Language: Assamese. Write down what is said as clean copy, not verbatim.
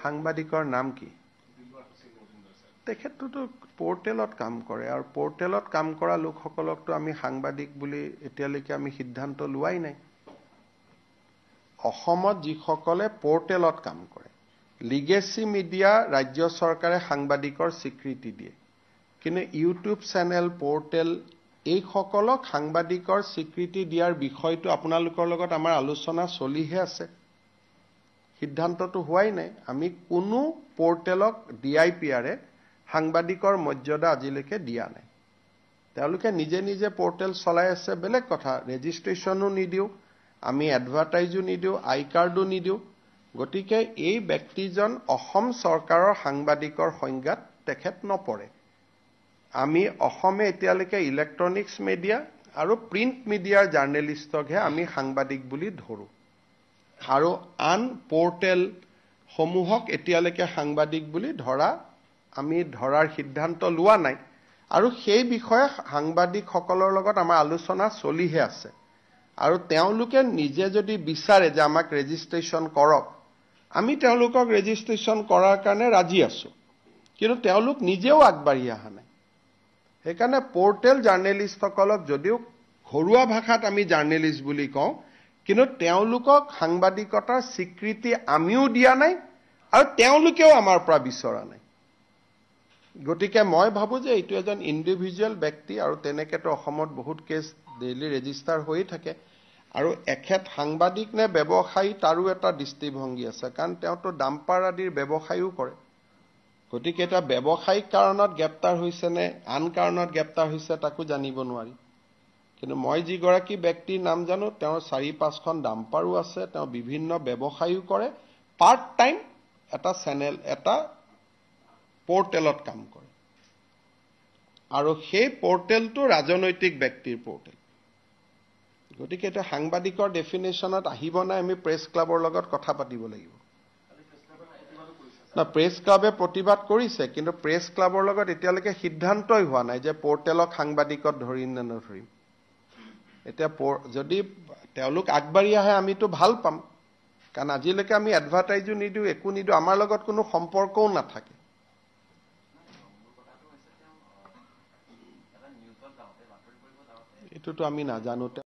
সাংবাদিকৰ নাম কি তেখেতটো পোৰ্টেলত কাম কৰে আৰু পোৰ্টেলত কাম কৰা লোকসকলকটো আমি সাংবাদিক বুলি এতিয়ালৈকে আমি সিদ্ধান্ত লোৱাই নাই অসমত যিসকলে পোৰ্টেলত কাম কৰে লিগেসি মিডিয়া ৰাজ্য চৰকাৰে সাংবাদিকৰ স্বীকৃতি দিয়ে কিন্তু ইউটিউব চেনেল পোৰ্টেল এই সকলক সাংবাদিকৰ স্বীকৃতি দিয়াৰ বিষয়টো আপোনালোকৰ লগত আমাৰ আলোচনা চলিহে আছে সিদ্ধান্তটো হোৱাই নাই আমি কোনো পোৰ্টেলক ডিআইপিআৰে সাংবাদিকৰ মৰ্যাদা আজিলৈকে দিয়া নাই তেওঁলোকে নিজে নিজে পোৰ্টেল চলাই আছে বেলেগ কথা ৰেজিষ্ট্ৰেচনো নিদিও আমি এডভাৰটাইজো নিদিও আই কাৰ্ডো নিদিও গতিকে এই ব্যক্তিজন অসম চৰকাৰৰ সাংবাদিকৰ সংজ্ঞাত তেখেত নপৰে আমি অসমে এতিয়ালৈকে ইলেক্ট্ৰনিক্স মিডিয়া আৰু প্ৰিন্ট মিডিয়াৰ জাৰ্নেলিষ্টকহে আমি সাংবাদিক বুলি ধৰো আৰু আন পোৰ্টেল সমূহক এতিয়ালৈকে সাংবাদিক বুলি আমি ধৰাৰ সিদ্ধান্ত লোৱা নাই আৰু সেই বিষয়ে সাংবাদিকসকলৰ লগত আমাৰ আলোচনা চলিহে আছে আৰু তেওঁলোকে নিজে যদি বিচাৰে যে আমাক ৰেজিষ্ট্ৰেচন কৰক আমি তেওঁলোকক ৰেজিষ্ট্ৰেচন কৰাৰ কাৰণে ৰাজি আছো কিন্তু তেওঁলোক নিজেও আগবাঢ়ি অহা নাই সেইকাৰণে পোৰ্টেল জাৰ্নেলিষ্টসকলক যদিও ঘৰুৱা ভাষাত আমি জাৰ্নেলিষ্ট বুলি কওঁ কিন্তু তেওঁলোকক সাংবাদিকতাৰ স্বীকৃতি আমিও দিয়া নাই আৰু তেওঁলোকেও আমাৰ পৰা বিচৰা নাই গতিকে মই ভাবো যে এইটো এজন ইন্ডিভিজুৱেল ব্যক্তি আৰু তেনেকেতো অসমত বহুত কেছ ডেইলি ৰেজিষ্টাৰ হৈ থাকে আৰু এখেত সাংবাদিক নে ব্যৱসায়ী তাৰো এটা দৃষ্টিভংগী আছে কাৰণ তেওঁতো ডাম্পাৰ আদিৰ ব্যৱসায়ও কৰে গতিকে এটা ব্যৱসায়িক কাৰণত গ্ৰেপ্তাৰ হৈছে নে আন কাৰণত গ্ৰেপ্তাৰ হৈছে তাকো জানিব নোৱাৰি কিন্তু মই যিগৰাকী ব্যক্তিৰ নাম জানো তেওঁৰ 4-5খন ডাম্পাৰো আছে তেওঁ বিভিন্ন ব্যৱসায়ও কৰে পাৰ্ট টাইম এটা চেনেল এটা পোৰ্টেলত কাম কৰে আৰু সেই পোৰ্টেলটো ৰাজনৈতিক ব্যক্তিৰ পোৰ্টেল গতিকে এটা সাংবাদিকৰ ডেফিনেশ্যনত আহিব নাই আমি প্ৰেছ ক্লাবৰ লগত কথা পাতিব লাগিব না প্ৰেছ ক্লাবে প্ৰতিবাদ কৰিছে কিন্তু প্ৰেছ ক্লাবৰ লগত এতিয়ালৈকে সিদ্ধান্তই হোৱা নাই যে পোৰ্টেলক সাংবাদিকত ধৰিম নে নধৰিম এতিয়া যদি তেওঁলোক আগবাঢ়ি আহে আমিতো ভাল পাম কাৰণ আজিলৈকে আমি এডভাৰটাইজো নিদিও একো নিদিও আমাৰ লগত কোনো সম্পৰ্কও নাথাকে এটোতো আমি নাজানো